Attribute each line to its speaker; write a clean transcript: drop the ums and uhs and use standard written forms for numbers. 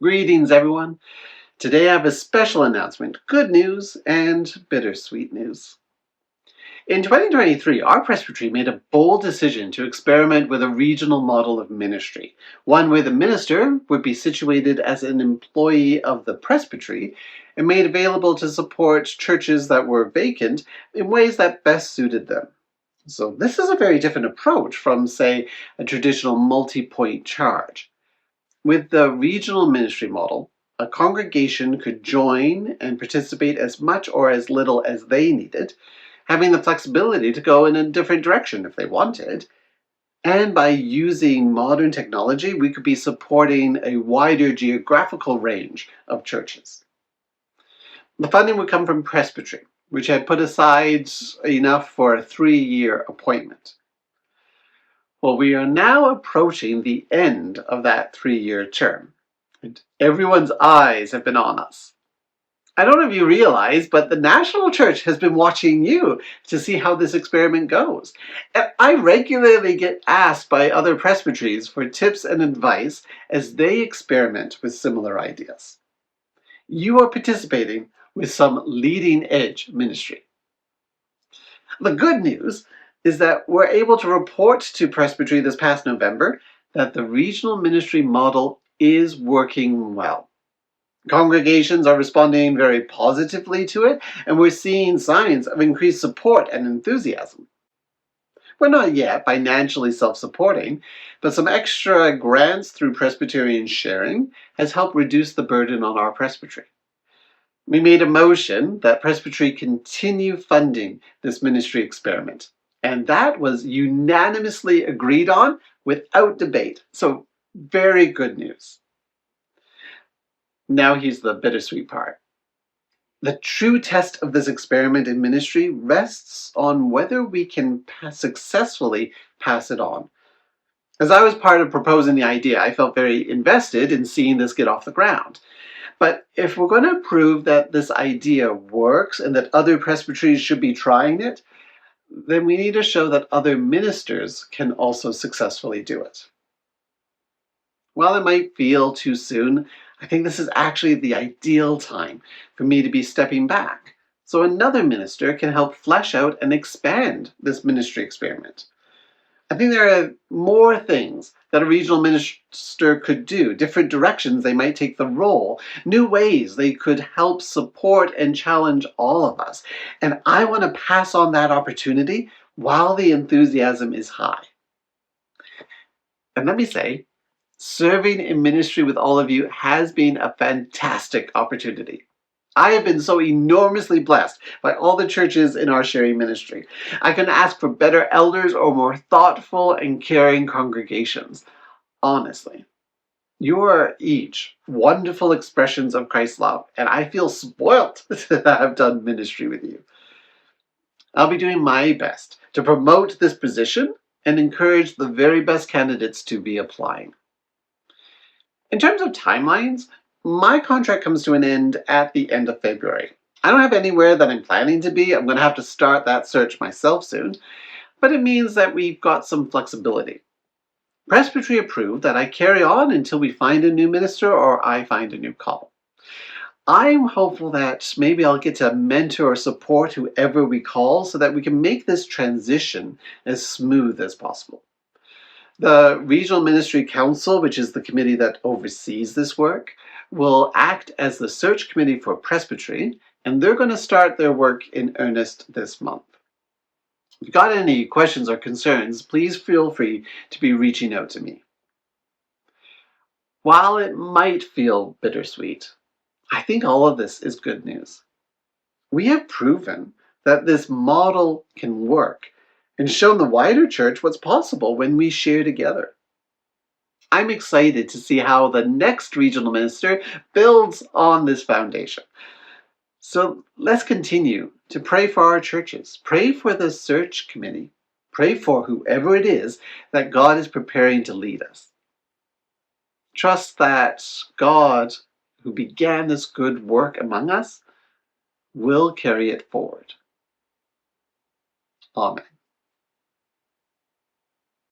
Speaker 1: Greetings, everyone. Today I have a special announcement, good news and bittersweet news. In 2023, our Presbytery made a bold decision to experiment with a regional model of ministry, one where the minister would be situated as an employee of the Presbytery and made available to support churches that were vacant in ways that best suited them. So this is a very different approach from, say, a traditional multi-point charge. With the regional ministry model, a congregation could join and participate as much or as little as they needed, having the flexibility to go in a different direction if they wanted. And by using modern technology, we could be supporting a wider geographical range of churches. The funding would come from Presbytery, which had put aside enough for a 3-year appointment. Well, we are now approaching the end of that 3-year term, and everyone's eyes have been on us. I don't know if you realize, but the national church has been watching you to see how this experiment goes. And I regularly get asked by other presbyteries for tips and advice as they experiment with similar ideas. You are participating with some leading edge ministry. The good news is that we're able to report to Presbytery this past November that the regional ministry model is working well. Congregations are responding very positively to it, and we're seeing signs of increased support and enthusiasm. We're not yet financially self-supporting, but some extra grants through Presbyterian sharing has helped reduce the burden on our presbytery. We made a motion that Presbytery continue funding this ministry experiment, and that was unanimously agreed on without debate. So, very good news. Now here's the bittersweet part. The true test of this experiment in ministry rests on whether we can successfully pass it on. As I was part of proposing the idea, I felt very invested in seeing this get off the ground. But if we're going to prove that this idea works and that other presbyteries should be trying it, then we need to show that other ministers can also successfully do it. While it might feel too soon, I think this is actually the ideal time for me to be stepping back, so another minister can help flesh out and expand this ministry experiment. I think there are more things that a regional minister could do, different directions they might take the role, new ways they could help support and challenge all of us. And I want to pass on that opportunity while the enthusiasm is high. And let me say, serving in ministry with all of you has been a fantastic opportunity. I have been so enormously blessed by all the churches in our sharing ministry. I couldn't ask for better elders or more thoughtful and caring congregations. Honestly, you are each wonderful expressions of Christ's love, and I feel spoiled to have done ministry with you. I'll be doing my best to promote this position and encourage the very best candidates to be applying. In terms of timelines, my contract comes to an end at the end of February. I don't have anywhere that I'm planning to be. I'm going to have to start that search myself soon, but it means that we've got some flexibility. Presbytery approved that I carry on until we find a new minister or I find a new call. I'm hopeful that maybe I'll get to mentor or support whoever we call so that we can make this transition as smooth as possible. The Regional Ministry Council, which is the committee that oversees this work, will act as the search committee for Presbytery, and they're going to start their work in earnest this month. If you've got any questions or concerns, please feel free to be reaching out to me. While it might feel bittersweet, I think all of this is good news. We have proven that this model can work and shown the wider church what's possible when we share together. I'm excited to see how the next regional minister builds on this foundation. So let's continue to pray for our churches, pray for the search committee, pray for whoever it is that God is preparing to lead us. Trust that God, who began this good work among us, will carry it forward. Amen.